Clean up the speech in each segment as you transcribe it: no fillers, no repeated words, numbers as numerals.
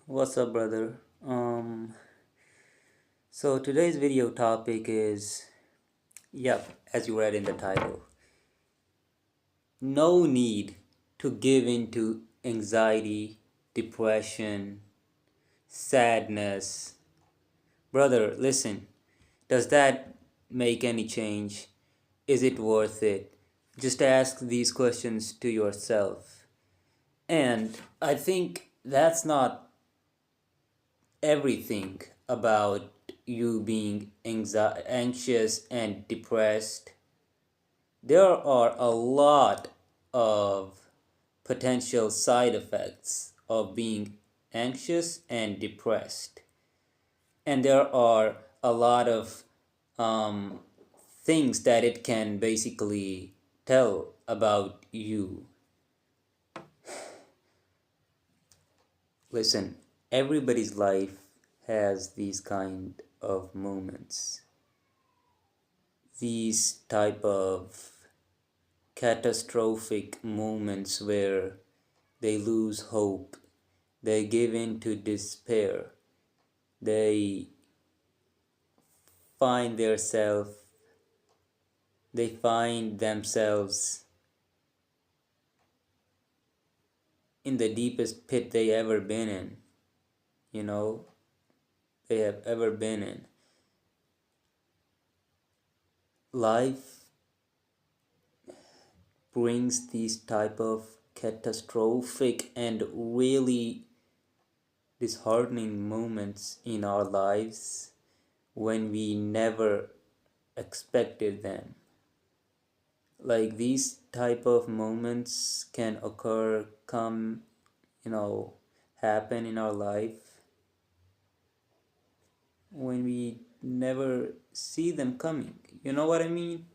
What's up, brother? So today's video topic is, as you read in the title, no need to give in to anxiety, depression, sadness. Brother, listen, does that make any change? Is it worth it? Just ask these questions to yourself. And I think that's not everything about you being anxious and depressed. There are a lot of potential side effects of being anxious and depressed. And there are a lot of um, things that it can basically tell about you. Listen, everybody's life has these kind of moments, these type of catastrophic moments where they lose hope, they give in to despair, they find their self, they find themselves in the deepest pit they ever been in, you know, they have ever been in. Life brings these type of catastrophic and really disheartening moments in our lives when we never expected them. Like these type of moments can occur, come, you know, happen in our life when we never see them coming. You know what I mean?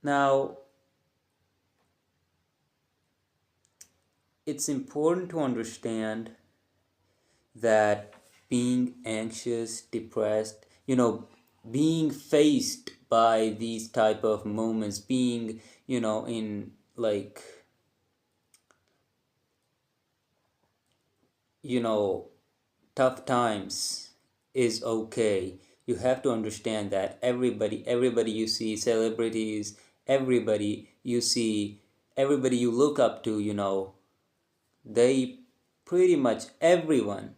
Now, it's important to understand that being anxious, depressed, being faced by these type of moments, being, in like, you know, tough times is okay. You have to understand that everybody you see, celebrities, everybody you see, everybody you look up to, they pretty much everyone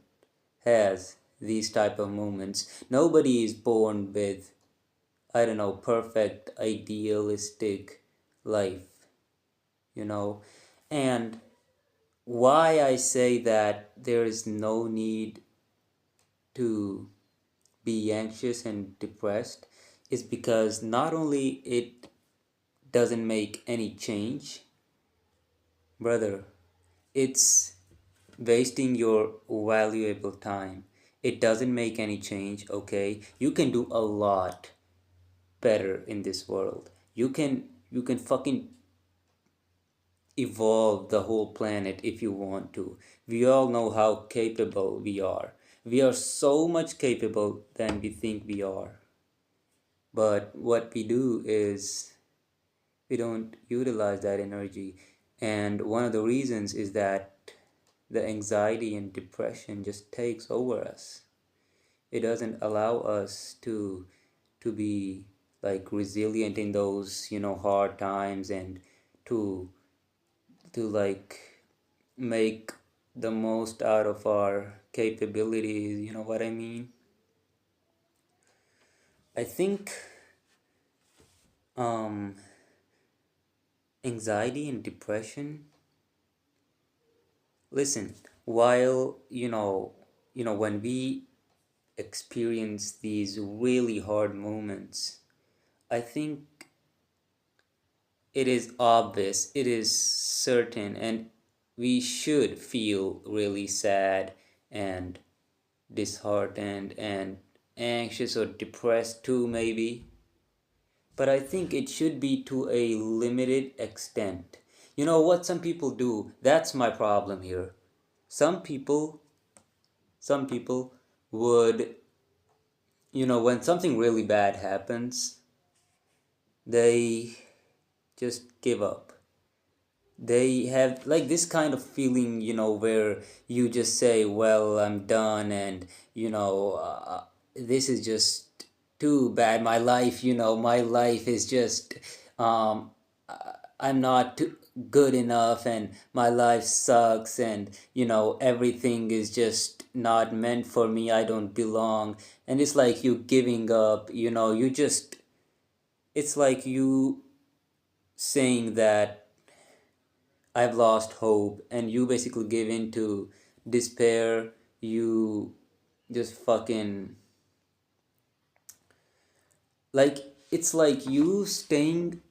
has these type of moments. Nobody is born with, I don't know, perfect idealistic life, you know. And why I say that there is no need to be anxious and depressed is because not only it doesn't make any change, brother, it's wasting your valuable time. It doesn't make any change, okay? You can do a lot better in this world. You can fucking evolve the whole planet if you want to. We all know how capable we are. We are so much capable than we think we are. But what we do is we don't utilize that energy. And one of the reasons is that the anxiety and depression just takes over us. It doesn't allow us to be like resilient in those, hard times, and to like make the most out of our capabilities, you know what I mean? I think um anxiety and depression, listen, while when we experience these really hard moments, I think it is obvious, it is certain, and we should feel really sad and disheartened and anxious or depressed too, maybe. But I think it should be to a limited extent. You know what some people do? That's my problem here. Some people, some people would, when something really bad happens, they just give up. they have like this kind of feeling, where you just say, well, I'm done, and this is just too bad. My life, my life is just, um I'm not good enough, and my life sucks, and everything is just not meant for me. I don't belong. And it's like you giving up, you just, it's like you saying that I've lost hope, and you basically give in to despair. You just fucking, like, it's like you staying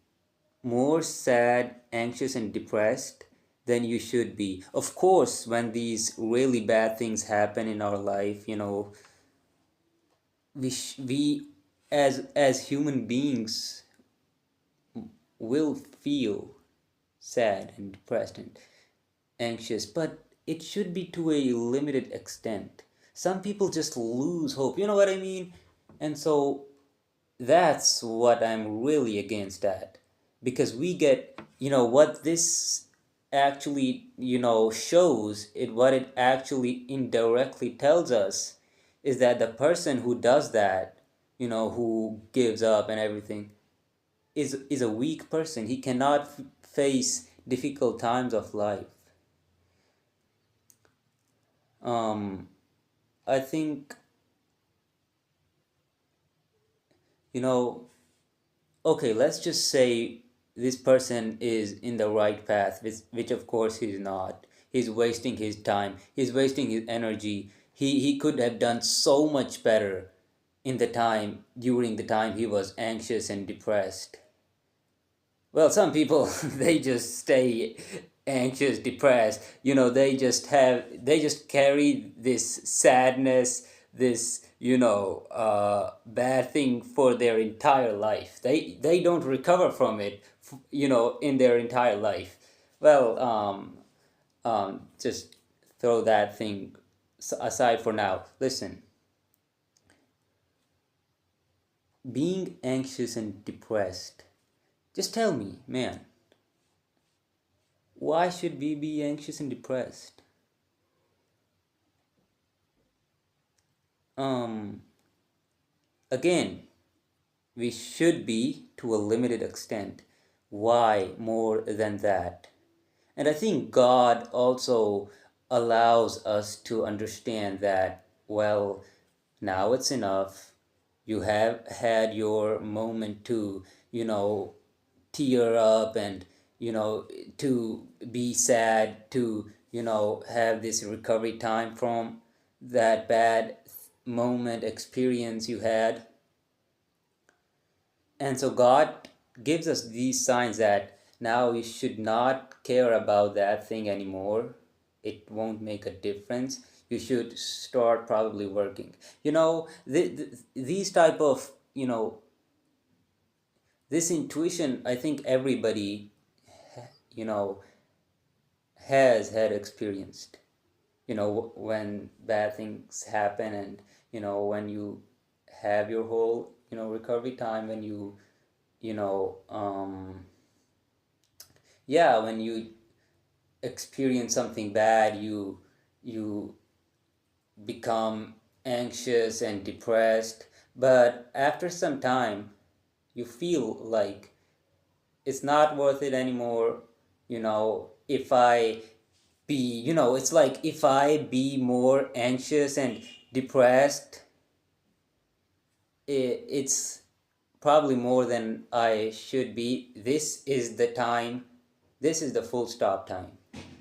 more sad, anxious, and depressed than you should be. Of course, when these really bad things happen in our life, we as human beings will feel sad and depressed and anxious, but it should be to a limited extent. Some people just lose hope, you know what I mean? And so that's what I'm really against that. Because we get, what this actually, shows it, what it actually indirectly tells us is that the person who does that, who gives up and everything, is a weak person. He cannot face difficult times of life. um I think, you know okay, let's just say this person is in the right path, which of course he's not. He's wasting his time, he's wasting his energy. He could have done so much better in the time, during the time he was anxious and depressed. Well, some people they just stay anxious, depressed. They just carry this sadness, this bad thing for their entire life. They don't recover from it, in their entire life. Well, just throw that thing aside for now. Listen, being anxious and depressed. Just tell me, man, why should we be anxious and depressed? Um, Again, we should be to a limited extent. Why more than that? And I think God also allows us to understand that, well, now it's enough. You have had your moment to, you know, tear up, and, to be sad, to, have this recovery time from that bad moment experience you had. And so God gives us these signs that now you should not care about that thing anymore. It won't make a difference. You should start probably working. These type of, this intuition, I think everybody, you know, has had experienced. When bad things happen, and, when you have your whole, recovery time, when you know yeah, when you experience something bad, you become anxious and depressed, but after some time you feel like it's not worth it anymore. If I be, it's like if I be more anxious and depressed, it's probably more than I should be. This is the time, this is the full stop time.